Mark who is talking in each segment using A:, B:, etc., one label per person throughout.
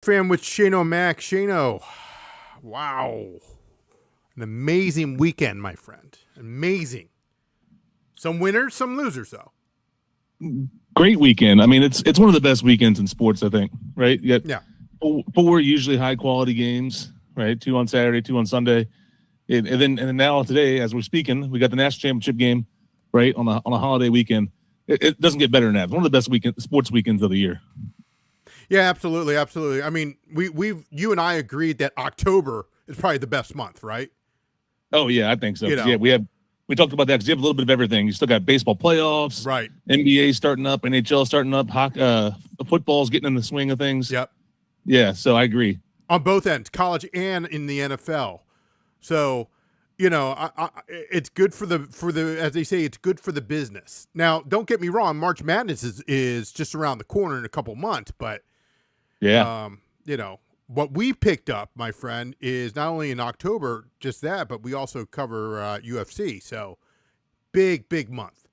A: Fan with Shano Mac. Shano, wow. An amazing weekend, my friend. Amazing. Some winners, some losers, though.
B: Great weekend. I mean, it's one of the best weekends in sports, I think, right? You
A: Yeah.
B: got four usually high-quality games, right? Two on Saturday, two on Sunday. And then now today, as we're speaking, we got the national championship game, right, on a holiday weekend. It doesn't get better than that. It's one of the best sports weekends of the year.
A: Yeah, absolutely, absolutely. I mean, you and I agreed that October is probably the best month, right?
B: Oh yeah, I think so.
A: You know.
B: Yeah, we talked about that because you have a little bit of everything. You still got baseball playoffs,
A: Right.
B: NBA starting up, NHL starting up, football's getting in the swing of things.
A: Yep.
B: Yeah, so I agree.
A: On both ends, college and in the NFL. So, it's good for the as they say, it's good for the business. Now, don't get me wrong, March Madness is just around the corner in a couple months, but
B: yeah,
A: what we picked up, my friend, is not only in October, just that, but we also cover UFC. So, big month.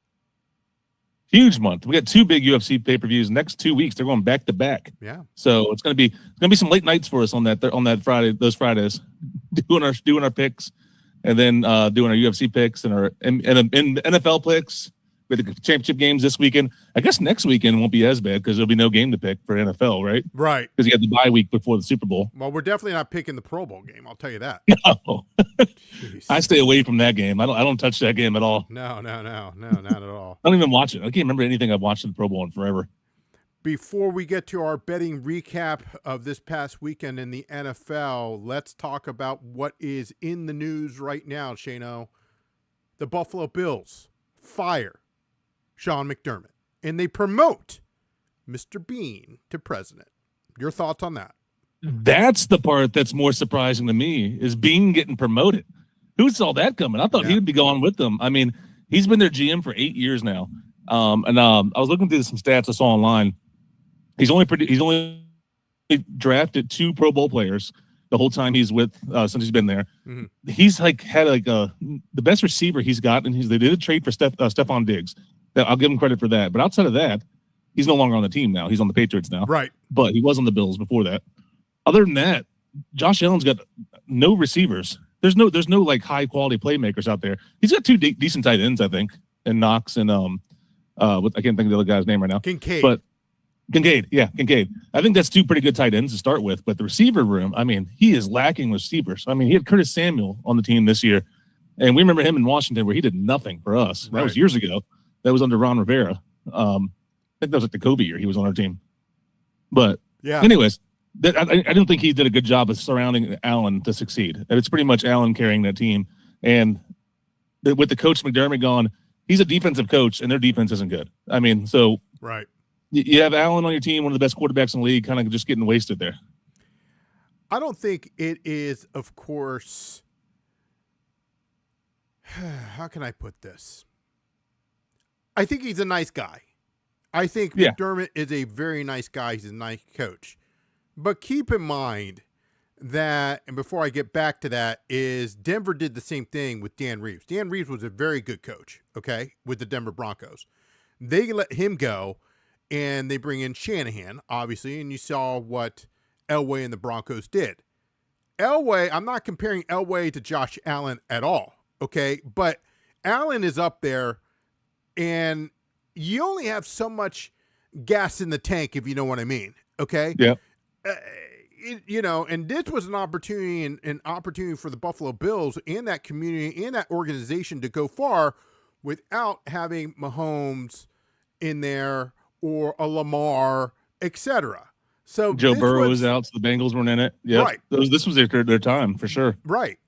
B: huge month. We got two big UFC pay-per-views next 2 weeks. They're going back to back.
A: Yeah.
B: So it's gonna be some late nights for us on that Friday, those Fridays, doing our picks, and then doing our UFC picks and our NFL picks with the championship games this weekend. I guess next weekend won't be as bad because there'll be no game to pick for NFL, right?
A: Right.
B: Because you have the bye week before the Super Bowl.
A: Well, we're definitely not picking the Pro Bowl game. I'll tell you that.
B: No. I stay away from that game. I don't touch that game at all.
A: No, not at all.
B: I don't even watch it. I can't remember anything I've watched in the Pro Bowl in forever.
A: Before we get to our betting recap of this past weekend in the NFL, let's talk about what is in the news right now, Shano. The Buffalo Bills fire Sean McDermott, and they promote Mr. Bean to president. Your thoughts on that?
B: That's the part that's more surprising to me, is Bean getting promoted. Who saw that coming? I thought he would be going with them. I mean, he's been their GM for 8 years now. I was looking through some stats I saw online. He's only drafted 2 Pro Bowl players the whole time he's with since he's been there. Mm-hmm. He's had the best receiver he's got, and they did a trade for Stephon Diggs. I'll give him credit for that. But outside of that, he's no longer on the team now. He's on the Patriots now.
A: Right.
B: But he was on the Bills before that. Other than that, Josh Allen's got no receivers. There's no like high quality playmakers out there. He's got 2 decent tight ends, I think, and Knox and I can't think of the other guy's name right now.
A: Kincaid.
B: Kincaid. I think that's 2 pretty good tight ends to start with. But the receiver room, I mean, he is lacking receivers. I mean, he had Curtis Samuel on the team this year, and we remember him in Washington where he did nothing for us. That was years ago. That was under Ron Rivera. I think that was like the Kobe year he was on our team. But anyways, I don't think he did a good job of surrounding Allen to succeed. And it's pretty much Allen carrying that team. And with the coach McDermott gone, he's a defensive coach, and their defense isn't good. I mean, so
A: right.
B: You have Allen on your team, one of the best quarterbacks in the league, kind of just getting wasted there.
A: I don't think it is, of course, how can I put this? I think he's a nice guy. I think McDermott is a very nice guy. He's a nice coach. But keep in mind that, and before I get back to that, is Denver did the same thing with Dan Reeves. Dan Reeves was a very good coach, okay, with the Denver Broncos. They let him go, and they bring in Shanahan, obviously, and you saw what Elway and the Broncos did. Elway, I'm not comparing Elway to Josh Allen at all, okay, but Allen is up there, and you only have so much gas in the tank, if you know what I mean, okay?
B: Yeah.
A: And this was an opportunity for the Buffalo Bills and that community and that organization to go far without having Mahomes in there or a Lamar, etc. So
B: Joe Burrow was out, so the Bengals weren't in it. Yeah, right. This was their time for sure.
A: Right.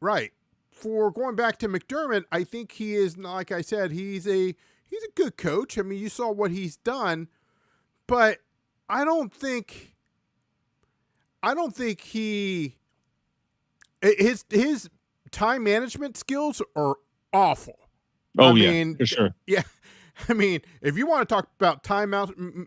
A: For going back to McDermott, I think he is, like I said, he's a good coach. I mean, you saw what he's done, but I don't think his time management skills are awful.
B: Oh, I mean, for sure.
A: Yeah. I mean, if you want to talk about time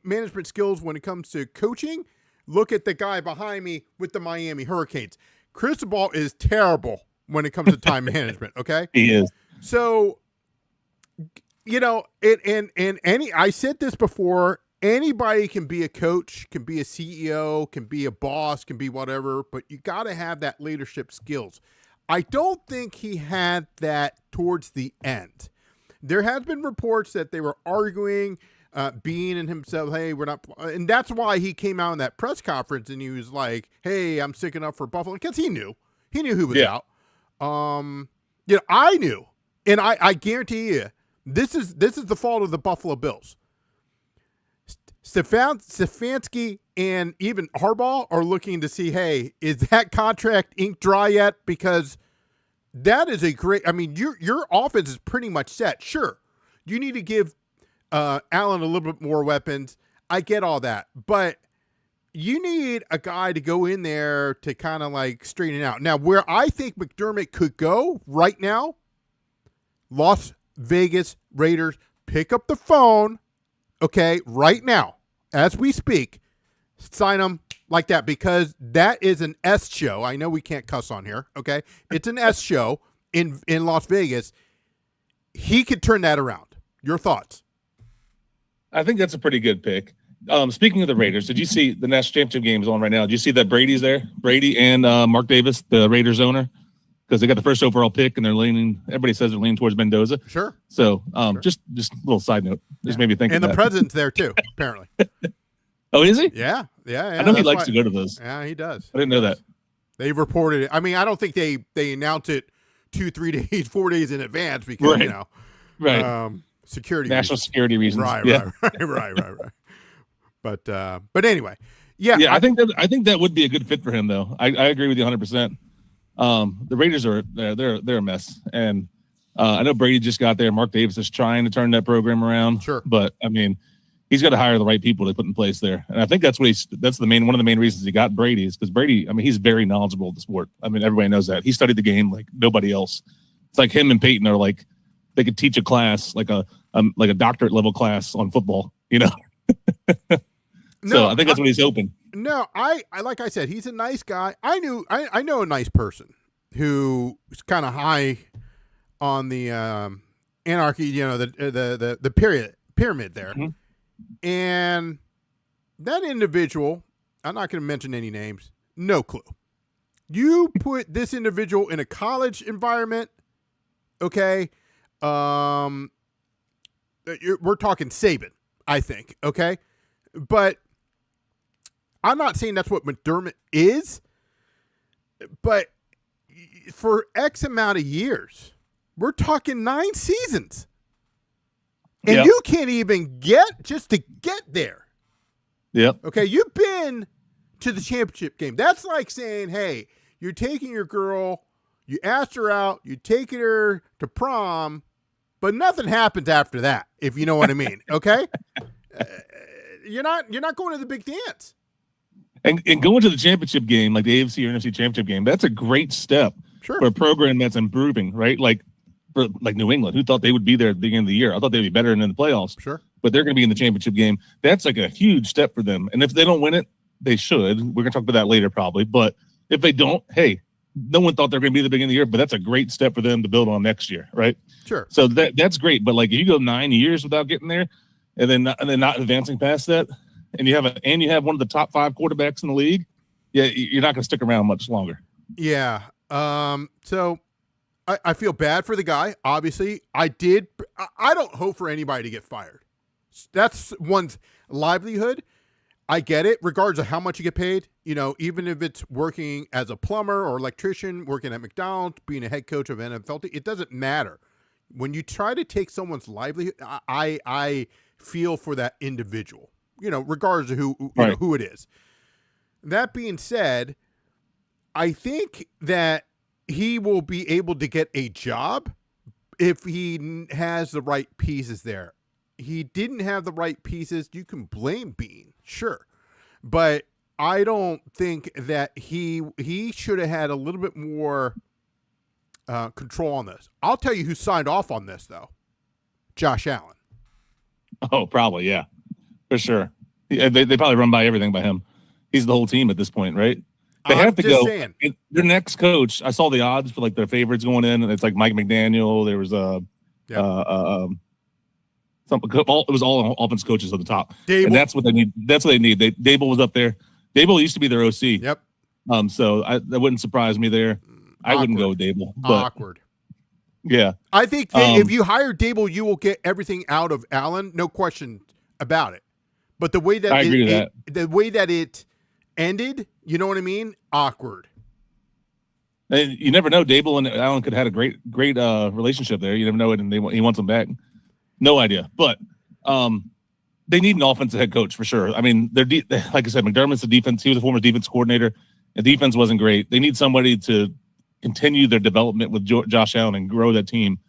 A: management skills when it comes to coaching, look at the guy behind me with the Miami Hurricanes. Cristobal is terrible when it comes to time management, okay?
B: He is.
A: So, I said this before, anybody can be a coach, can be a CEO, can be a boss, can be whatever, but you got to have that leadership skills. I don't think he had that towards the end. There has been reports that they were arguing, Bean and himself, hey, we're not, and that's why he came out in that press conference and he was like, hey, I'm sticking up for Buffalo, because he knew who was out. I knew, and I guarantee you, this is the fault of the Buffalo Bills. Stefanski and even Harbaugh are looking to see, hey, is that contract ink dry yet? Because that is a great, I mean, your offense is pretty much set. Sure, you need to give Allen a little bit more weapons. I get all that. But you need a guy to go in there to kind of like straighten it out. Now, where I think McDermott could go right now, Las Vegas Raiders, pick up the phone, okay, right now, as we speak, sign him like that, because that is an S show. I know we can't cuss on here, okay? It's an S show in Las Vegas. He could turn that around. Your thoughts?
B: I think that's a pretty good pick. Speaking of the Raiders, did you see the national championship game is on right now? Did you see that Brady's there? Brady and Mark Davis, the Raiders owner, because they got the first overall pick and they're leaning. Everybody says they're leaning towards Mendoza.
A: Sure.
B: So just a little side note. Just made me think.
A: And
B: of
A: the president's there too, apparently.
B: Oh, is he?
A: Yeah.
B: I know he likes to go to those.
A: Yeah, he does.
B: I didn't know that.
A: They reported it. I mean, I don't think they announce it 2-3 days, 4 days in advance because
B: right.
A: Security
B: national
A: reasons.
B: Security reasons.
A: Right. But anyway, yeah.
B: I think that would be a good fit for him, though. I agree with you 100%. The Raiders are they're a mess, and I know Brady just got there. Mark Davis is trying to turn that program around.
A: Sure,
B: but I mean, he's got to hire the right people to put in place there, and I think that's one of the main reasons he got Brady is because Brady. I mean, he's very knowledgeable of the sport. I mean, everybody knows that he studied the game like nobody else. It's like him and Peyton are like they could teach a class like a doctorate level class on football. You know. So I think that's what he's hoping.
A: No, I like I said, he's a nice guy. I know a nice person who is kind of high on the anarchy, you know, the pyramid there. Mm-hmm. And that individual, I'm not going to mention any names, no clue. You put this individual in a college environment, okay? We're talking Saban, I think, okay? But I'm not saying that's what McDermott is, but for X amount of years, we're talking 9 seasons. And you can't even get there.
B: Yep.
A: Okay, you've been to the championship game. That's like saying, hey, you're taking your girl, you asked her out, you taking her to prom, but nothing happens after that, if you know what I mean. Okay? You're not going to the big dance.
B: And going to the championship game, like the AFC or NFC championship game, that's a great step for a program that's improving, right? Like for New England, who thought they would be there at the beginning of the year. I thought they'd be better in the playoffs.
A: Sure.
B: But they're going to be in the championship game. That's like a huge step for them. And if they don't win it, they should. We're going to talk about that later probably. But if they don't, hey, no one thought they were going to be at the beginning of the year, but that's a great step for them to build on next year, right?
A: Sure.
B: So that's great. But like if you go 9 years without getting there and then not advancing past that, and you have one of the top 5 quarterbacks in the league, yeah, you're not going to stick around much longer.
A: Yeah. So I feel bad for the guy. Obviously, I don't hope for anybody to get fired. That's one's livelihood. I get it, regardless of how much you get paid. You know, even if it's working as a plumber or electrician, working at McDonald's, being a head coach of an NFL team, it doesn't matter. When you try to take someone's livelihood, I feel for that individual. You know, regardless of who it is. That being said, I think that he will be able to get a job if he has the right pieces there. He didn't have the right pieces. You can blame Bean, sure. But I don't think that he should have had a little bit more control on this. I'll tell you who signed off on this, though. Josh Allen.
B: Oh, probably, yeah. For sure. Yeah, they probably run by everything by him. He's the whole team at this point, right? They have to go. Their next coach, I saw the odds for like their favorites going in, and it's like Mike McDaniel. There was It was all offense coaches at the top,
A: Dable.
B: And that's what they need. That's what they need. Dable was up there. Dable used to be their OC.
A: Yep.
B: So that wouldn't surprise me there. I wouldn't go with Dable. But,
A: awkward.
B: Yeah.
A: I think if you hire Dable, you will get everything out of Allen. No question about it. But the way that
B: I agree with
A: the way that it ended, you know what I mean? Awkward.
B: And you never know. Dable and Allen could have had a great relationship there. You never know it, and he wants them back. No idea. But they need an offensive head coach for sure. I mean, like I said, McDermott's the defense. He was a former defense coordinator. The defense wasn't great. They need somebody to continue their development with Josh Allen and grow that team.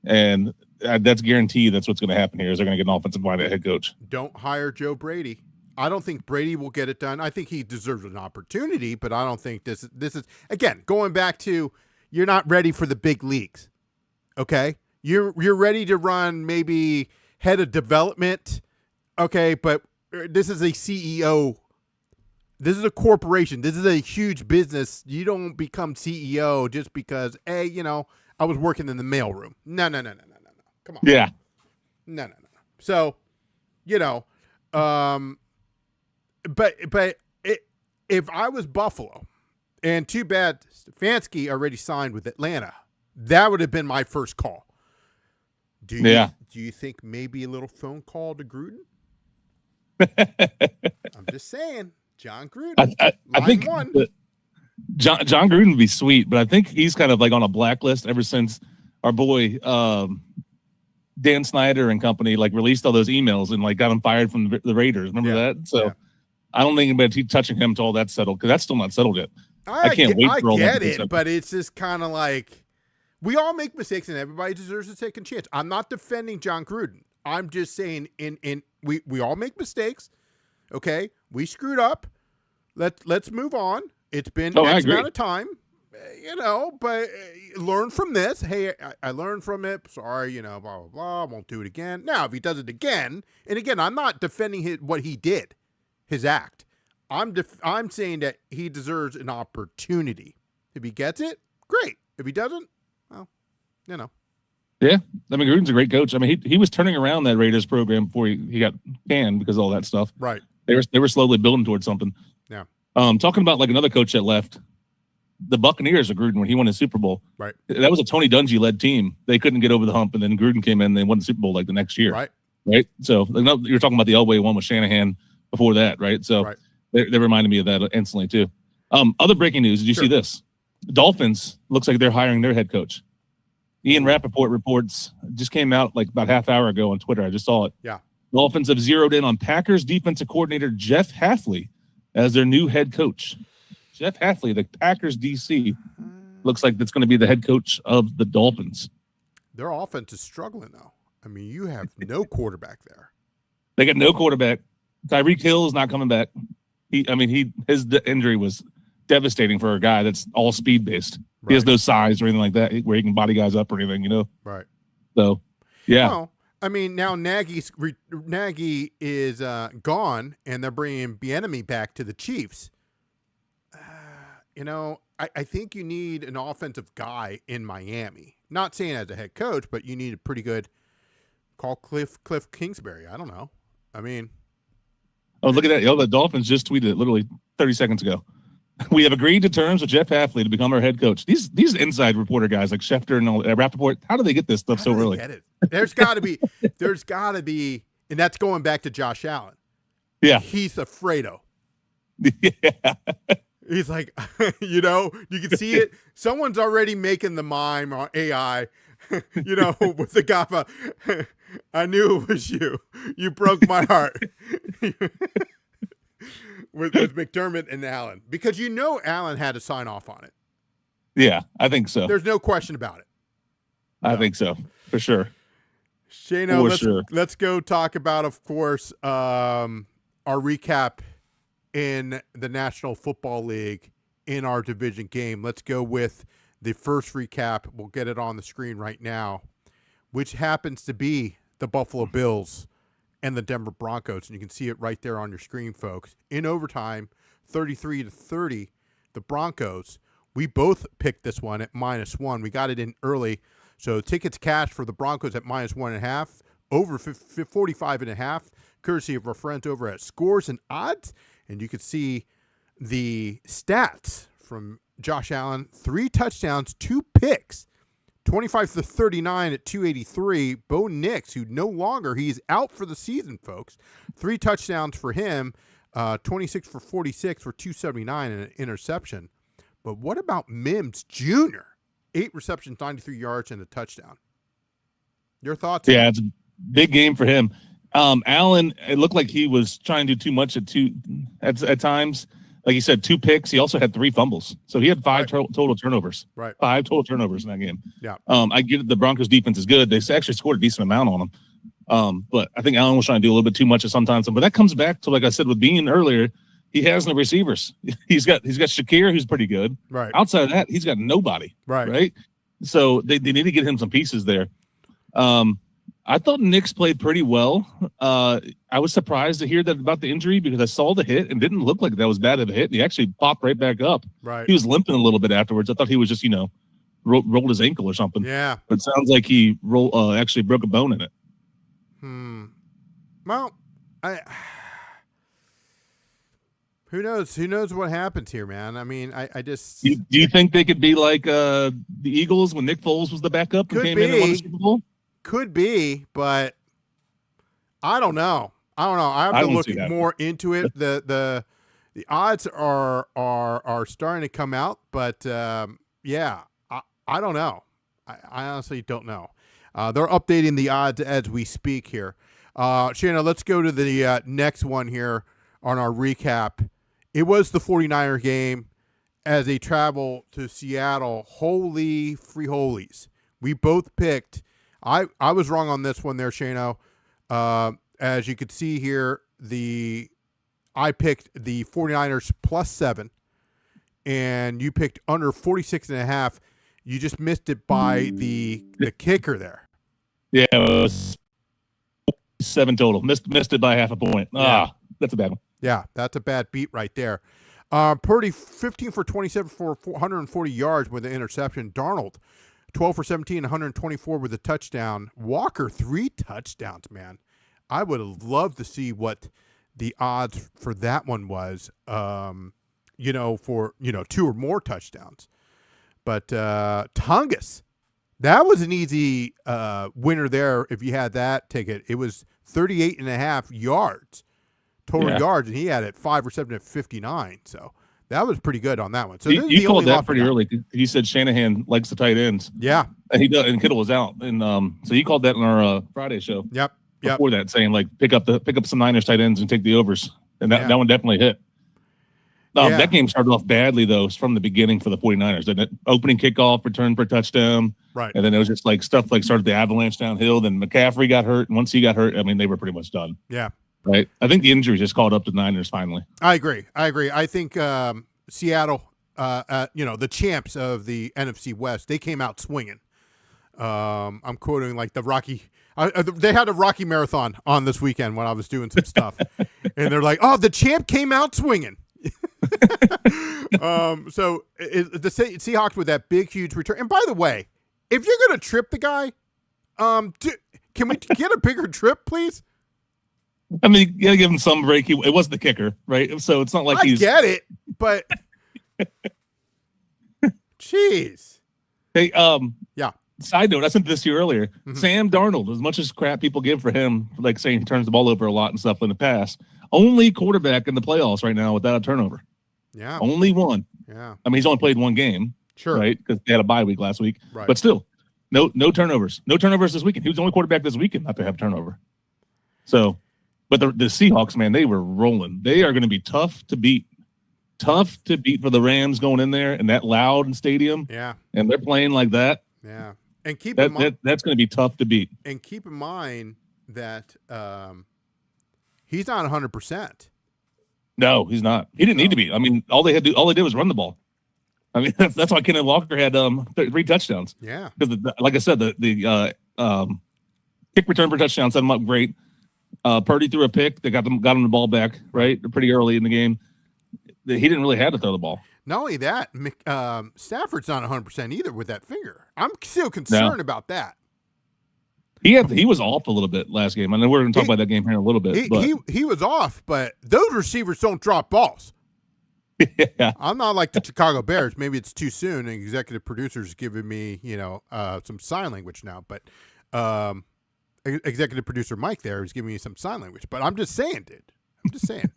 B: And that's guaranteed. That's what's going to happen here. Is they're going to get an offensive-minded head coach.
A: Don't hire Joe Brady. I don't think Brady will get it done. I think he deserves an opportunity, but I don't think this is again going back to you're not ready for the big leagues. Okay, you're ready to run maybe head of development. Okay, but this is a CEO. This is a corporation. This is a huge business. You don't become CEO just because, hey, I was working in the mailroom. No. Come on.
B: Yeah.
A: No. So, but if I was Buffalo, and too bad Stefanski already signed with Atlanta, that would have been my first call. Do you think maybe a little phone call to Gruden? I'm just saying, John Gruden.
B: I think John Gruden would be sweet, but I think he's kind of like on a blacklist ever since our boy Dan Snyder and company like released all those emails and like got him fired from the Raiders. Remember that? So. Yeah. I don't think anybody's touching him until all that's settled because that's still not settled yet.
A: I can't wait for all that. I get it, but it's just kind of like we all make mistakes and everybody deserves a second chance. I'm not defending John Gruden. I'm just saying we all make mistakes. Okay, we screwed up. Let's move on. It's been X amount of time, but learn from this. Hey, I learned from it. Sorry, blah blah blah. I won't do it again. Now, if he does it again, and again, I'm not defending what he did. His act. I'm saying that he deserves an opportunity. If he gets it, great. If he doesn't, well,
B: Yeah, I mean, Gruden's a great coach. I mean, he was turning around that Raiders program before he got canned because of all that stuff.
A: Right.
B: They were slowly building towards something.
A: Yeah.
B: Talking about like another coach that left, the Buccaneers of Gruden when he won his Super Bowl.
A: Right.
B: That was a Tony Dungy led team. They couldn't get over the hump, and then Gruden came in and they won the Super Bowl like the next year. Right. So you're talking about the Elway one with Shanahan. Before that, right? So they reminded me of that instantly too. Other breaking news, did you see this? Dolphins looks like they're hiring their head coach. Ian Rappaport reports just came out like about half hour ago on Twitter. I just saw it.
A: Yeah.
B: Dolphins have zeroed in on Packers defensive coordinator Jeff Hafley as their new head coach. Jeff Hafley, the Packers DC, looks like that's going to be the head coach of the Dolphins.
A: Their offense is struggling though. I mean, you have no quarterback there.
B: They got no quarterback. Tyreek Hill is not coming back. His injury was devastating for a guy that's all speed based. Right. He has no size or anything like that where he can body guys up or anything,
A: Right.
B: So, yeah.
A: Well, I mean, now Nagy is gone, and they're bringing Bieniemy back to the Chiefs. I think you need an offensive guy in Miami. Not saying as a head coach, but you need a pretty good call Cliff Kingsbury. I don't know. I mean.
B: Oh, look at that. The Dolphins just tweeted it literally 30 seconds ago. We have agreed to terms with Jeff Hafley to become our head coach. These inside reporter guys like Schefter and Rappaport, how do they get this stuff so early?
A: Get it? There's got to be, and that's going back to Josh Allen.
B: Yeah.
A: He's Afredo.
B: Yeah.
A: He's like, you can see it. Someone's already making the mime on AI, with the gaffa. I knew it was you. You broke my heart. with McDermott and Allen. Because Allen had to sign off on it.
B: Yeah, I think so.
A: There's no question about it.
B: I think so, for sure.
A: Shano, let's go talk about, of course, our recap in the National Football League in our division game. Let's go with the first recap. We'll get it on the screen right now, which happens to be the Buffalo Bills and the Denver Broncos. And you can see it right there on your screen, folks. In overtime, 33-30, the Broncos. We both picked this one at -1. We got it in early. So tickets cash for the Broncos at -1.5. over 45.5, courtesy of our friends over at Scores and Odds. And you can see the stats from Josh Allen: 3 touchdowns, 2 picks, 25-39 at 283. Bo Nix, who no longer, he's out for the season, folks. 3 touchdowns for him, 26-46 for 279 and an interception. But what about Mims Jr.? 8 receptions, 93 yards, and a touchdown. Your thoughts?
B: Yeah, it's a big game for him. Allen, it looked like he was trying to do too much at times. Like you said, 2 picks. He also had 3 fumbles. So he had 5 total turnovers.
A: Right.
B: 5 total turnovers in that game.
A: Yeah.
B: I get it. The Broncos defense is good. They actually scored a decent amount on them. But I think Allen was trying to do a little bit too much at sometimes. But that comes back to, like I said with Bean earlier, he has no receivers. He's got Shakir, who's pretty good.
A: Right.
B: Outside of that, he's got nobody.
A: Right.
B: So they need to get him some pieces there. I thought Nix played pretty well. I was surprised to hear that about the injury because I saw the hit and didn't look like that was bad of a hit. He actually popped right back up.
A: Right.
B: He was limping a little bit afterwards. I thought he was just, rolled his ankle or something.
A: Yeah.
B: But it sounds like he actually broke a bone in it.
A: Well, who knows? Who knows what happens here, man? I mean, I just.
B: Do you think they could be like the Eagles when Nick Foles was the backup and came in and won the Super Bowl?
A: Could be, but I don't know. I have to look more into it. The odds are starting to come out, but yeah, I don't know. I honestly don't know. They're updating the odds as we speak here. Shanna, let's go to the next one here on our recap. It was the 49er game as they travel to Seattle. Holy free holies. We both picked. I was wrong on this one there, Shano. As you could see here, I picked the 49ers +7, and you picked under 46.5. You just missed it by the kicker there.
B: Yeah, it was 7 total. Missed it by half a point.
A: Yeah.
B: That's a bad one.
A: Yeah, that's a bad beat right there. Purdy, 15 for 27 for 140 yards with an interception. Darnold, 12 for 17, 124 with a touchdown. Walker, 3 touchdowns, man. I would have loved to see what the odds for that one was, for 2 or more touchdowns. But Tungus, that was an easy winner there if you had that ticket. It was 38.5 yards, total yards, and he had it 5 receptions at 59. So that was pretty good on that one. So
B: you called that pretty early. He said Shanahan likes the tight ends.
A: Yeah,
B: and he does. And Kittle was out, and so you called that in our Friday show.
A: Yep.
B: Before that, saying like pick up some Niners tight ends and take the overs, and that one definitely hit. That game started off badly though from the beginning for the 49ers, didn't it? Opening kickoff, return for a touchdown,
A: right?
B: And then it was just like stuff like started the avalanche downhill. Then McCaffrey got hurt, and once he got hurt, I mean they were pretty much done.
A: Yeah.
B: Right. I think the injury just caught up to the Niners finally.
A: I agree. I think Seattle, the champs of the NFC West, they came out swinging. I'm quoting like the Rocky. They had a Rocky marathon on this weekend when I was doing some stuff, and they're like, "Oh, the champ came out swinging." So the Seahawks with that big, huge return. And by the way, if you're gonna trip the guy, can we get a bigger trip, please?
B: I mean, you gotta give him some break. It was the kicker, right? So it's not like
A: I get it, but jeez.
B: Hey,
A: yeah.
B: Side note, I sent this to you earlier. Mm-hmm. Sam Darnold, as much as crap people give for him, like saying he turns the ball over a lot and stuff in the past, only quarterback in the playoffs right now without a turnover.
A: Yeah.
B: Only one.
A: Yeah.
B: I mean, he's only played 1 game.
A: Sure.
B: Right? Because they had a bye week last week.
A: Right.
B: But still, no turnovers. No turnovers this weekend. He was the only quarterback this weekend not to have turnover. So, but the Seahawks, man, they were rolling. They are going to be tough to beat. Tough to beat for the Rams going in there in that loud stadium.
A: Yeah.
B: And they're playing like that.
A: Yeah. And keep in mind,
B: that's going to be tough to beat.
A: And keep in mind that he's not 100%.
B: No, he's not. He didn't need to be. I mean, all they did was run the ball. I mean, that's why Kenneth Walker had 3 touchdowns.
A: Yeah.
B: Because, like I said, the kick return for touchdown set him up great. Purdy threw a pick. They got him the ball back right pretty early in the game. He didn't really have to throw the ball.
A: Not only that, Stafford's not 100% either with that finger. I'm still concerned about that.
B: He was off a little bit last game. I know we're going to talk about that game here in a little bit. But
A: he was off, but those receivers don't drop balls.
B: Yeah.
A: I'm not like the Chicago Bears. Maybe it's too soon, and executive producer's giving me, some sign language now. But executive producer Mike there is giving me some sign language. But I'm just saying, dude. I'm just saying.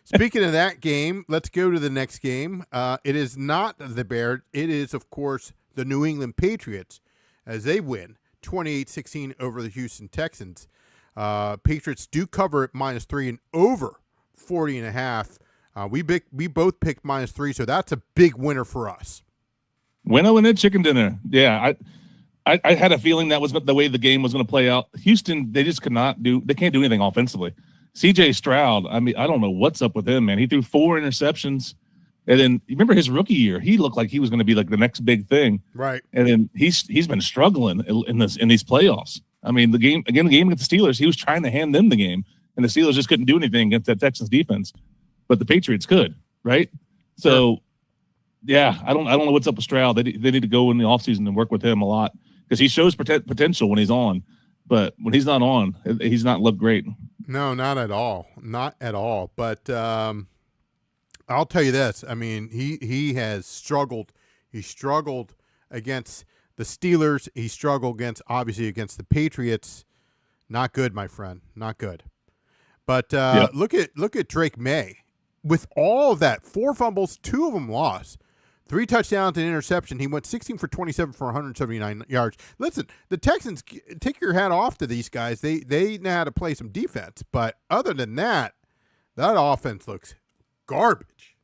A: Speaking of that game, let's go to the next game. It is not the Bears. It is, of course, the New England Patriots as they win 28-16 over the Houston Texans. Patriots do cover at -3 and over 40.5. We both picked -3, so that's a big winner for us.
B: Winnow and a chicken dinner. Yeah, I had a feeling that was the way the game was going to play out. Houston, they just can't do anything offensively. C.J. Stroud, I mean, I don't know what's up with him, man. He threw 4 interceptions, and then you remember his rookie year, he looked like he was going to be like the next big thing,
A: right?
B: And then he's been struggling in these playoffs. I mean, the game against the Steelers, he was trying to hand them the game, and the Steelers just couldn't do anything against that Texans defense. But the Patriots could, right? So, yeah, I don't know what's up with Stroud. They need to go in the offseason and work with him a lot because he shows potential when he's on. But when he's not on, he's not looked great.
A: No, not at all. Not at all. But I'll tell you this. I mean, he has struggled. He struggled against the Steelers. He struggled obviously against the Patriots. Not good, my friend. Not good. But look at Drake May. With all of that, 4 fumbles, 2 of them lost, 3 touchdowns and interception. He went 16 for 27 for 179 yards. Listen, the Texans, take your hat off to these guys. They know how to play some defense. But other than that offense looks garbage.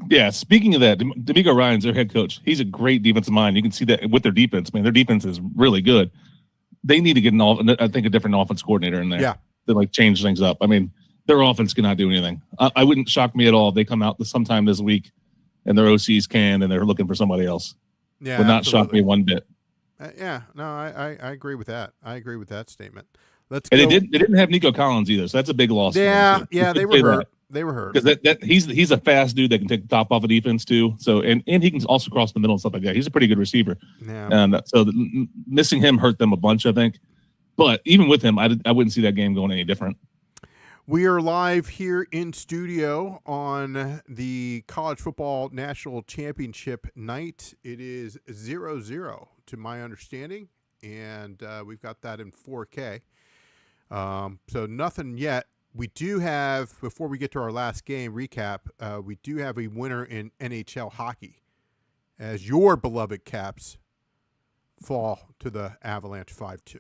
B: Yeah, speaking of that, D'Amico Ryan's their head coach. He's a great defensive mind. You can see that with their defense. Man, their defense is really good. They need to get a different offense coordinator in there.
A: Yeah.
B: To change things up. I mean, their offense cannot do anything. I wouldn't shock me at all if they come out sometime this week and their OCs and they're looking for somebody else.
A: Yeah,
B: would not shock me one bit.
A: I agree with that. I agree with that statement. Let's
B: go.
A: And
B: they didn't have Nico Collins either, so that's a big loss.
A: Yeah, they were hurt. They were hurt
B: because he's a fast dude that can take the top off of defense too. So and he can also cross the middle and stuff like that. He's a pretty good receiver.
A: Yeah.
B: And so missing him hurt them a bunch, I think. But even with him, I wouldn't see that game going any different.
A: We are live here in studio on the College Football National Championship night. It is 0-0 to my understanding, and we've got that in 4K. So nothing yet. We do have, before we get to our last game recap, we do have a winner in NHL hockey as your beloved Caps fall to the Avalanche 5-2.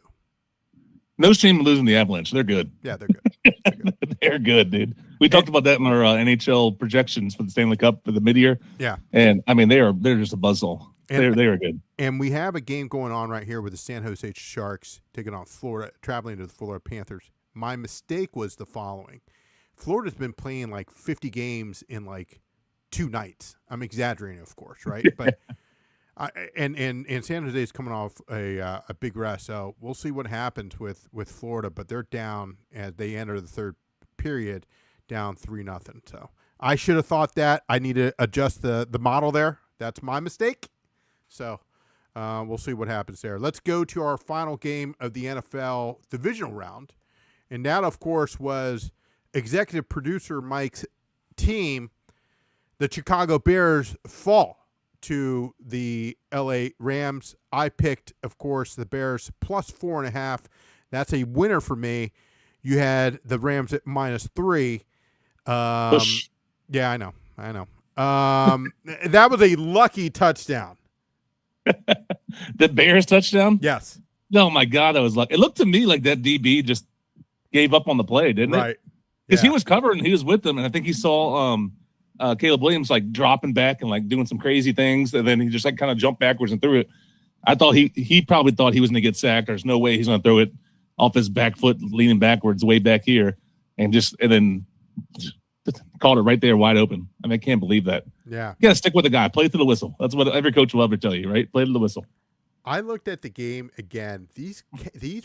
B: No shame in losing the Avalanche. They're good.
A: Yeah, they're good.
B: They're good, dude. We talked about that in our NHL projections for the Stanley Cup for the mid-year.
A: Yeah.
B: And, I mean, they're just a buzzsaw. They are good.
A: And we have a game going on right here with the San Jose Sharks taking on Florida, traveling to the Florida Panthers. My mistake was the following. Florida's been playing like 50 games in like 2 nights. I'm exaggerating, of course, right? But and San Jose is coming off a big rest, so we'll see what happens with Florida. But they're down as they enter the third period, down 3-0. So I should have thought that. I need to adjust the model there. That's my mistake. So we'll see what happens there. Let's go to our final game of the NFL Divisional Round, and that, of course, was executive producer Mike's team, the Chicago Bears, fall to the LA Rams. I picked, of course, the Bears plus 4.5. That's a winner for me. You had the Rams at -3. Yeah, I know. That was a lucky touchdown.
B: The Bears touchdown?
A: Yes.
B: Oh my God, that was lucky. It looked to me like that DB just gave up on the play, didn't it?
A: Right.
B: Because he was covering, he was with them, and I think he saw Caleb Williams like dropping back and like doing some crazy things, and then he just like kind of jumped backwards and threw it. I thought he probably thought he was going to get sacked. There's no way he's going to throw it off his back foot, leaning backwards way back here, and then just called it right there, wide open. I mean, I can't believe that.
A: Yeah,
B: you got to stick with the guy. Play to the whistle. That's what every coach will ever tell you, right? Play to the whistle.
A: I looked at the game again. These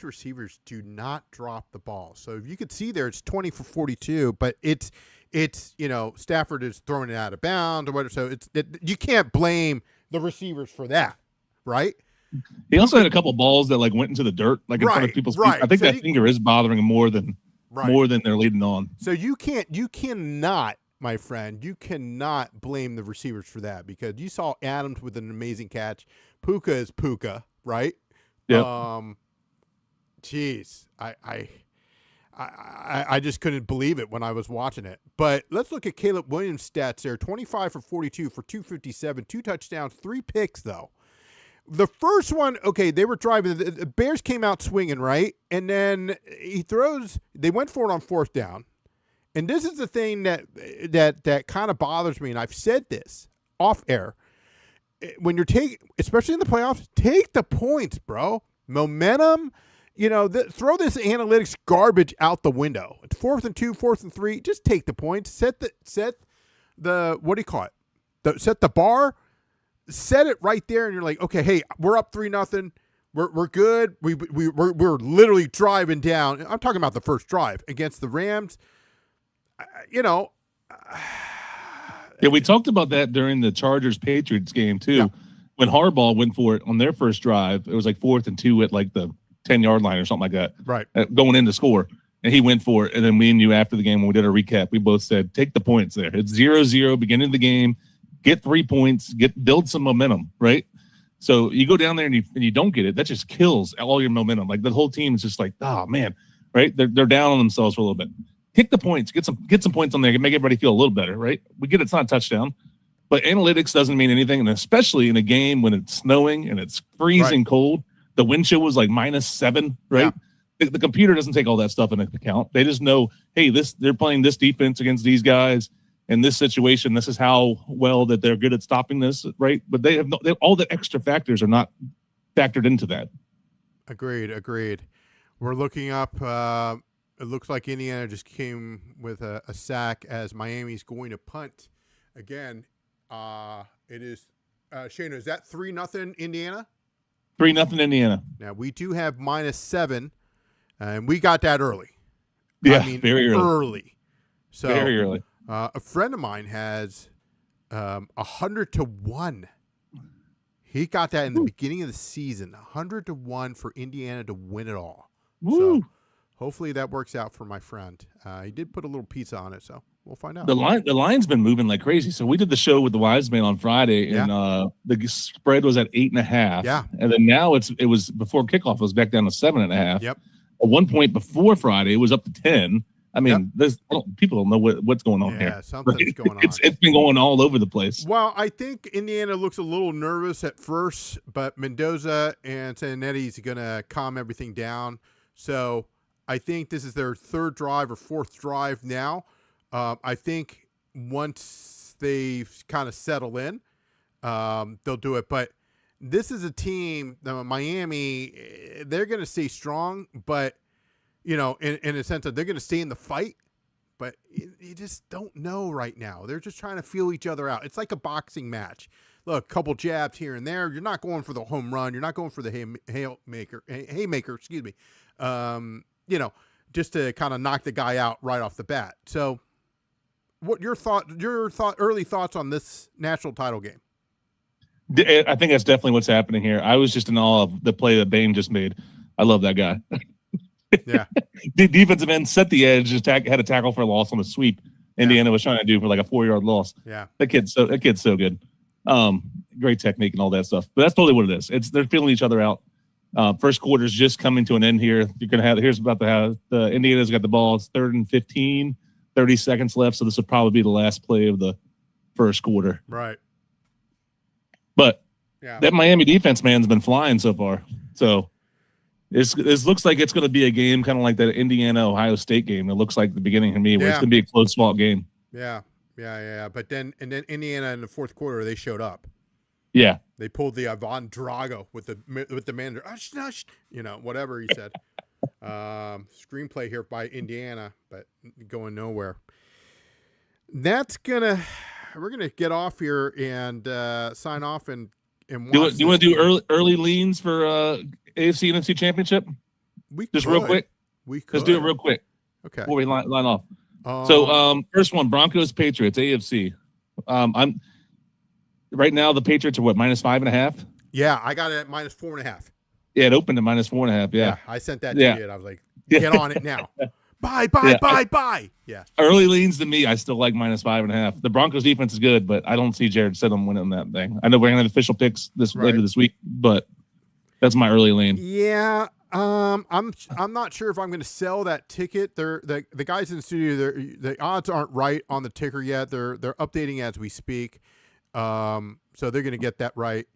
A: receivers do not drop the ball. So if you could see there, it's 20 for 42, but it's Stafford is throwing it out of bounds or whatever. So you can't blame the receivers for that, right?
B: He also had a couple balls that like went into the dirt, like in front of people's feet. I think so that finger is bothering him more than they're leading on.
A: So you cannot, my friend, you cannot blame the receivers for that, because you saw Adams with an amazing catch. Puka is Puka, right?
B: Yeah.
A: Geez, I just couldn't believe it when I was watching it. But let's look at Caleb Williams' stats there. 25 for 42 for 257, 2 touchdowns, 3 picks, though. The first one, okay, they were driving. The Bears came out swinging, right? And then they went for it on 4th down. And this is the thing that kind of bothers me, and I've said this off air. When you're especially in the playoffs, take the points, bro. Momentum. Throw this analytics garbage out the window. It's 4th and 2, 4th and 3. Just take the points. Set the what do you call it? Set the bar. Set it right there, and you're like, okay, hey, we're up 3-0. We're good. We're literally driving down. I'm talking about the first drive against the Rams.
B: Yeah, we talked about that during the Chargers-Patriots game too. Yeah. When Harbaugh went for it on their first drive, it was like 4th and 2 at like the 10-yard line or something like that.
A: Right.
B: Going in to score. And he went for it. And then me and you, after the game, when we did a recap, we both said, take the points there. It's 0-0, beginning of the game. Get 3 points. Build some momentum, right? So you go down there and you don't get it. That just kills all your momentum. Like the whole team is just like, oh, man, right? They're down on themselves for a little bit. Kick the points. Get some points on there. Make everybody feel a little better, right? We get it's not a touchdown. But analytics doesn't mean anything, and especially in a game when it's snowing and it's freezing cold. The wind chill was like -7, right? Yeah. The computer doesn't take all that stuff into account. They just know, hey, they're playing this defense against these guys in this situation. This is how well that they're good at stopping this, right? But they have all the extra factors are not factored into that.
A: Agreed. We're looking up. It looks like Indiana just came with a sack as Miami's going to punt again. It is Shana. Is that 3-0 Indiana?
B: 3-0 Indiana.
A: Now, we do have -7, and we got that early.
B: Yeah, very early.
A: So,
B: very early.
A: A friend of mine has 100-1. He got that in the beginning of the season, 100-1 for Indiana to win it all.
B: Woo.
A: So, hopefully that works out for my friend. He did put a little pizza on it, so we'll find out.
B: The line's been moving like crazy. So we did the show with the Wise Man on Friday, and the spread was at 8.5.
A: Yeah,
B: and then now it was before kickoff. It was back down to 7.5.
A: Yep.
B: At one point before Friday, it was up to 10. I mean, people don't know what's going on here.
A: Yeah, something's going on.
B: It's been going all over the place.
A: Well, I think Indiana looks a little nervous at first, but Mendoza and Santinetti's going to calm everything down. So I think this is their 3rd drive or 4th drive now. I think once they kind of settle in, they'll do it. But this is a team, Miami, they're going to stay strong, but, in a sense that they're going to stay in the fight. But you just don't know right now. They're just trying to feel each other out. It's like a boxing match. Look, a couple jabs here and there. You're not going for the home run. You're not going for the haymaker, excuse me. Just to kind of knock the guy out right off the bat. So what your early thoughts on this national title game?
B: I think that's definitely what's happening here. I was just in awe of the play that Bain just made. I love that guy.
A: Yeah.
B: The defensive end set the edge, just had a tackle for a loss on the sweep. Indiana was trying to do for like a 4-yard loss.
A: Yeah.
B: That kid's so good. Great technique and all that stuff. But that's totally what it is. They're feeling each other out. First quarter's just coming to an end here. Here's about the Indiana's got the ball. It's 3rd and 15, 30 seconds left. So this will probably be the last play of the first quarter.
A: Right.
B: But that Miami defense, man's been flying so far. So this looks like it's going to be a game kind of like that Indiana-Ohio State game. It looks like the beginning for me where it's going to be a close-fought game.
A: Yeah. But then Indiana in the 4th quarter, they showed up.
B: Yeah.
A: They pulled the Von Drago with the man, whatever he said. Screenplay here by Indiana, but going nowhere. We're gonna get off here and sign off and watch.
B: Do you want to do early leans for AFC and NFC Championship?
A: We
B: just
A: could.
B: Real quick.
A: We could.
B: Let's do it real quick.
A: Okay.
B: Before we line off. So first one, Broncos Patriots AFC. I'm right now the Patriots are what, -5.5?
A: Yeah, I got it at -4.5.
B: Yeah, it opened at -4.5. Yeah.
A: I sent that to
B: Yeah.
A: you, and I was like,
B: Yeah.
A: get on it now. Buy. Yeah.
B: Early leans to me, I still like -5.5. The Broncos defense is good, but I don't see Jared Stidham winning that thing. I know we're gonna have official picks later this week, but that's my early lean.
A: Yeah. I'm not sure if I'm going to sell that ticket. The guys in the studio, the odds aren't right on the ticker yet. They're updating as we speak. So they're going to get that right.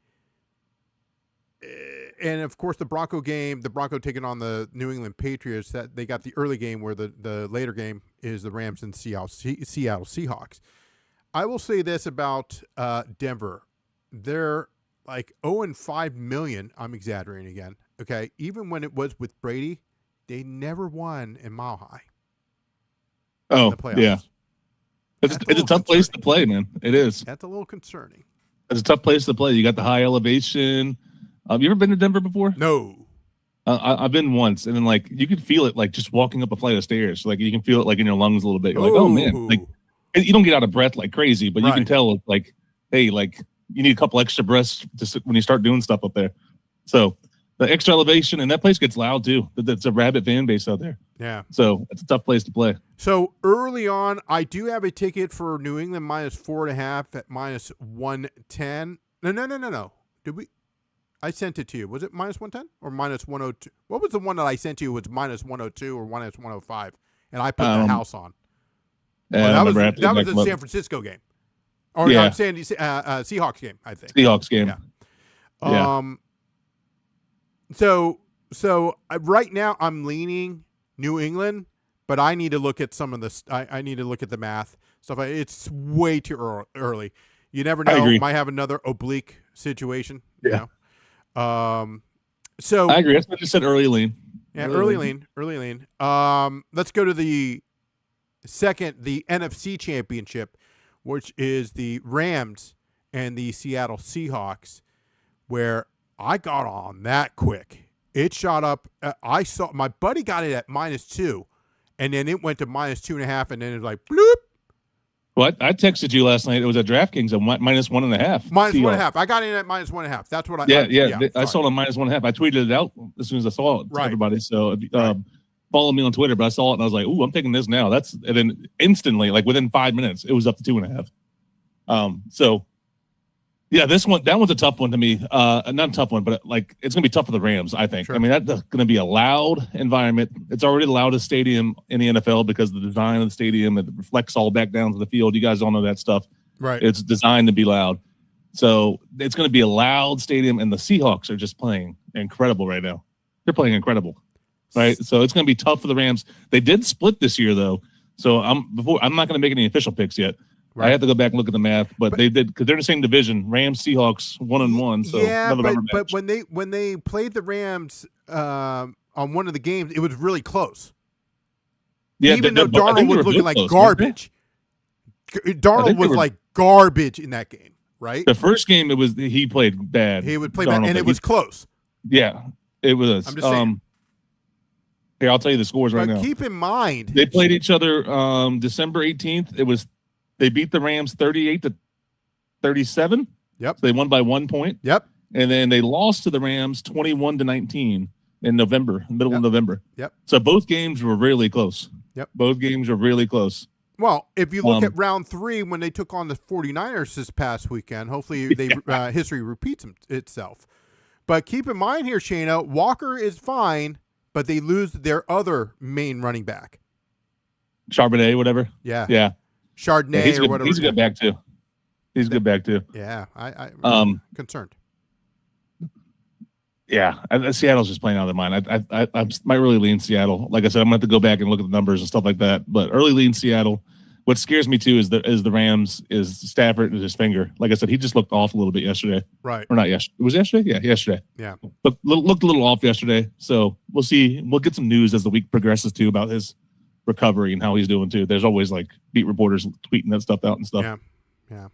A: And of course, the Bronco game, the Bronco taking on the New England Patriots, that they got the early game, where the later game is the Rams and Seattle Seahawks. I will say this about Denver. They're like 0-5 million. I'm exaggerating again. Okay. Even when it was with Brady, they never won in Mile High.
B: Oh, yeah. It's a tough place to play, man. It is.
A: That's a little concerning.
B: It's a tough place to play. You got the high elevation. You ever been to Denver before?
A: No.
B: I've been once, and then like you can feel it like just walking up a flight of stairs. Like you can feel it like in your lungs a little bit. You're like, oh man, like you don't get out of breath like crazy, but you can tell like, hey, like you need a couple extra breaths when you start doing stuff up there. So the extra elevation, and that place gets loud too. It's a rabid fan base out there.
A: Yeah.
B: So it's a tough place to play.
A: So early on, I do have a ticket for New England -4.5 at -110. No. Did we? I sent it to you. Was it -110 or -102? What was the one that I sent you? Was -102 or -105? And I put the house on. That was the San Francisco game. Or I'm saying Seahawks game, I think.
B: Seahawks game.
A: Yeah. So right now I'm leaning New England, but I need to look at some of the. I need to look at the math stuff. It's way too early. You never know. Might have another oblique situation.
B: Yeah.
A: You know? So
B: I agree. That's what I just said. Early lean.
A: Yeah, early lean. Let's go to the NFC Championship, which is the Rams and the Seattle Seahawks, where I got on that quick. It shot up. I saw my buddy got it at -2, and then it went to -2.5, and then it was like bloop.
B: What? I texted you last night. It was at DraftKings at -1.5.
A: -1.5. I got in at -1.5. That's what I.
B: I saw it on -1.5. I tweeted it out as soon as I saw it to everybody. So follow me on Twitter. But I saw it and I was like, "Ooh, I'm taking this now." And then instantly, like within 5 minutes, it was up to 2.5. So yeah, that one's a tough one to me. Not a tough one, but like it's gonna be tough for the Rams. I think. Sure. I mean, that's gonna be a loud environment. It's already the loudest stadium in the NFL because of the design of the stadium. It reflects all back down to the field. You guys all know that stuff.
A: Right.
B: It's designed to be loud. So it's gonna be a loud stadium, and the Seahawks are just playing incredible right now. They're playing incredible, right? So it's gonna be tough for the Rams. They did split this year though, so I'm not gonna make any official picks yet. Right. I have to go back and look at the math, but they did because they're in the same division. Rams, Seahawks, 1-1. So
A: yeah, but when they played the Rams on one of the games, it was really close. Yeah, even though Darnold was looking like garbage. Darnold was like garbage in that game, right?
B: The first game, he played bad.
A: He would play bad, and it was close.
B: Yeah, it was. I'm just saying. Here, I'll tell you the scores right now.
A: Keep in mind,
B: they played each other December 18th. They beat the Rams 38-37.
A: Yep.
B: So they won by 1 point.
A: Yep.
B: And then they lost to the Rams 21-19 in November, middle of November.
A: Yep.
B: So both games were really close.
A: Yep.
B: Both games were really close.
A: Well, if you look at round 3 when they took on the 49ers this past weekend, hopefully history repeats itself. But keep in mind here, Shayna, Walker is fine, but they lose their other main running back.
B: Charbonnet, whatever.
A: Yeah.
B: Yeah.
A: Chardonnay or whatever.
B: He's a good back too.
A: Yeah, I'm concerned.
B: Yeah, Seattle's just playing out of their mind. I might really lean Seattle. Like I said, I'm gonna have to go back and look at the numbers and stuff like that. But early lean Seattle. What scares me too is the Rams is Stafford and his finger. Like I said, he just looked off a little bit yesterday.
A: Right.
B: Or not yesterday. It was yesterday? Yeah, yesterday.
A: Yeah.
B: But looked a little off yesterday. So we'll see. We'll get some news as the week progresses too about his recovery and how he's doing too. There's always like beat reporters tweeting that stuff out and stuff.
A: Yeah.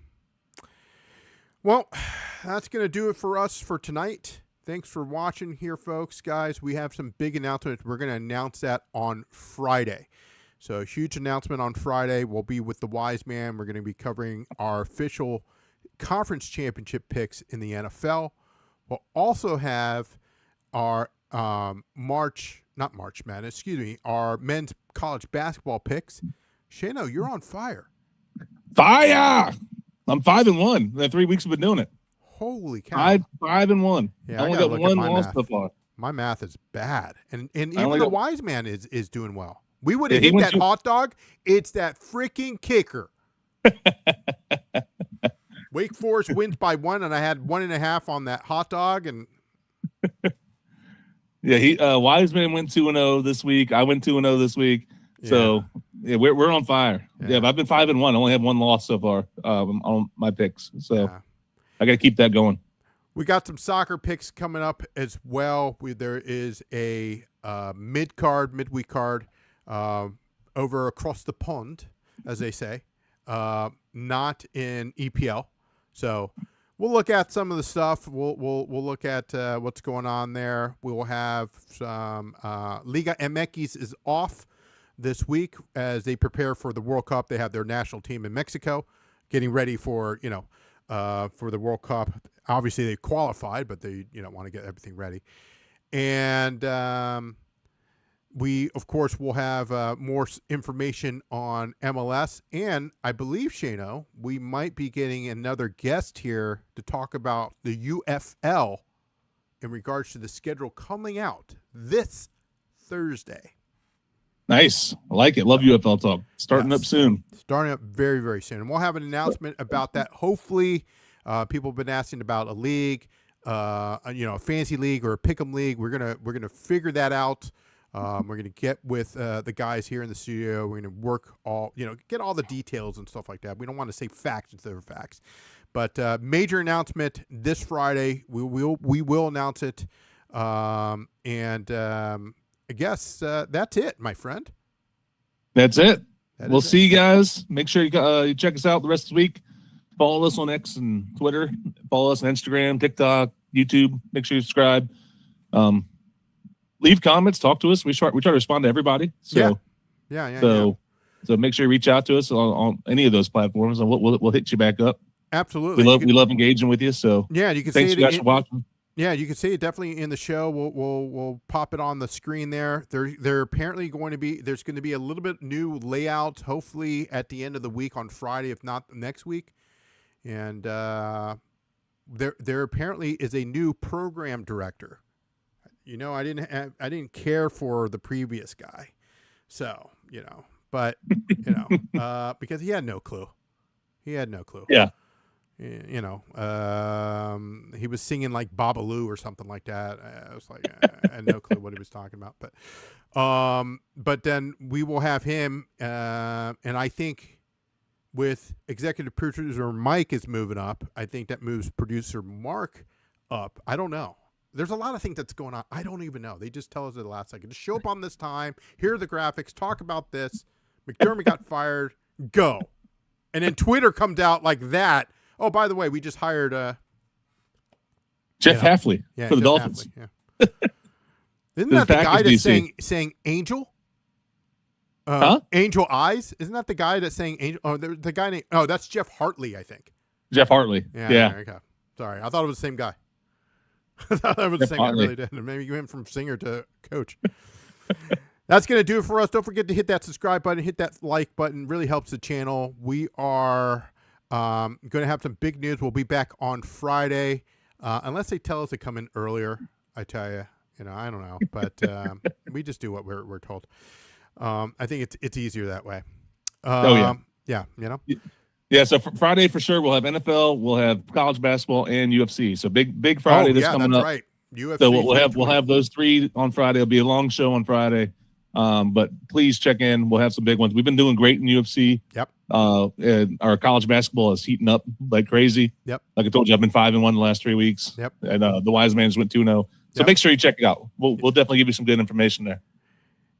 A: Well, that's going to do it for us for tonight. Thanks for watching here, folks. Guys, we have some big announcements. We're going to announce that on Friday. So a huge announcement on Friday. We'll be with the Wise Man. We're going to be covering our official conference championship picks in the NFL. We'll also have our our men's college basketball picks. Shano, you're on fire.
B: Fire! I'm 5-1. The 3 weeks we've been doing it.
A: Holy cow!
B: 5-1.
A: Yeah,
B: I only got one loss so far.
A: My math is bad, and even the wise man is doing well. We would have
B: he
A: hit that
B: went
A: hot dog. It's that freaking kicker. Wake Forest wins by 1, and I had 1.5 on that hot dog, and
B: yeah, Wiseman went 2-0 this week. I went 2-0 this week. So yeah, we're on fire. Yeah, but I've been 5-1. I only have one loss so far on my picks. So I got to keep that going.
A: We got some soccer picks coming up as well. There is a midweek card over across the pond, as they say, not in EPL. So we'll look at some of the stuff. We'll look at what's going on there. We will have some Liga MX is off this week as they prepare for the World Cup. They have their national team in Mexico getting ready for the World Cup. Obviously they qualified, but they want to get everything ready. And we, of course, will have more information on MLS. And I believe, Shano, we might be getting another guest here to talk about the UFL in regards to the schedule coming out this Thursday.
B: Nice. I like it. Love UFL talk. Starting up soon.
A: Starting up very, very soon. And we'll have an announcement about that. Hopefully, people have been asking about a league, a fantasy league or a pick'em league. We're gonna figure that out. We're gonna get with the guys here in the studio. We're gonna work get all the details and stuff like that. We don't want to say facts instead of facts, but major announcement this Friday. We will announce it, and I guess that's it, my friend.
B: That's it. We'll see you guys. Make sure you check us out the rest of the week. Follow us on X and Twitter. Follow us on Instagram, TikTok, YouTube. Make sure you subscribe. Leave comments. Talk to us. We try to respond to everybody. So, So make sure you reach out to us on any of those platforms, and we'll hit you back up.
A: Absolutely.
B: We love engaging with you. So
A: yeah, you can
B: thanks you guys for watching.
A: Yeah, you can see it definitely in the show. We'll pop it on the screen there. They're apparently there's going to be a little bit new layout, hopefully at the end of the week on Friday, if not next week. And there apparently is a new program director. I didn't care for the previous guy, so but because he had no clue. Yeah. He was singing like Babalu or something like that. I was like, I had no clue what he was talking about. But then we will have him, and I think with executive producer Mike is moving up. I think that moves producer Mark up. I don't know. There's a lot of things that's going on. I don't even know. They just tell us at the last second. Just show up on this time. Here are the graphics. Talk about this. McDermott got fired. Go. And then Twitter comes out like that. Oh, by the way, we just hired
B: Jeff Hafley for the Dolphins.
A: Hafley, yeah. Isn't that the guy that's saying Angel? Angel Eyes? Isn't that the guy that's saying Angel? Oh, the guy named. Oh, that's Jeff Hartley, I think.
B: Jeff Hartley. Yeah.
A: There you go. Sorry, I thought it was the same guy. I thought it was the same guy. I really did. Maybe you went from singer to coach. That's going to do it for us. Don't forget to hit that subscribe button, hit that like button. Really helps the channel. We are going to have some big news. We'll be back on Friday, unless they tell us to come in earlier. I tell you, I don't know, but we just do what we're told. I think it's easier that way. Yeah.
B: Yeah. So Friday for sure, we'll have NFL, we'll have college basketball, and UFC. So big Friday coming up. Right. UFC. So we'll have those three on Friday. It'll be a long show on Friday. But please check in. We'll have some big ones. We've been doing great in UFC.
A: Yep.
B: And our college basketball is heating up like crazy.
A: Yep.
B: Like I told you, I've been 5-1 the last 3 weeks.
A: Yep.
B: And the Wise Man's went 2-0. So make sure you check it out. We'll definitely give you some good information there.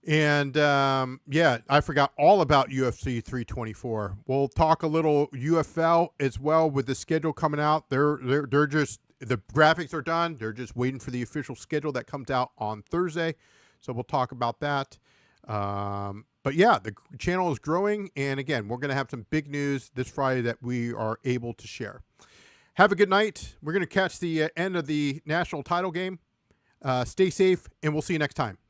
A: And I forgot all about UFC 324. We'll talk a little UFL as well with the schedule coming out. They're just, the graphics are done. They're just waiting for the official schedule that comes out on Thursday. So we'll talk about that. But yeah, the channel is growing. And again, we're going to have some big news this Friday that we are able to share. Have a good night. We're going to catch the end of the national title game. Stay safe, and we'll see you next time.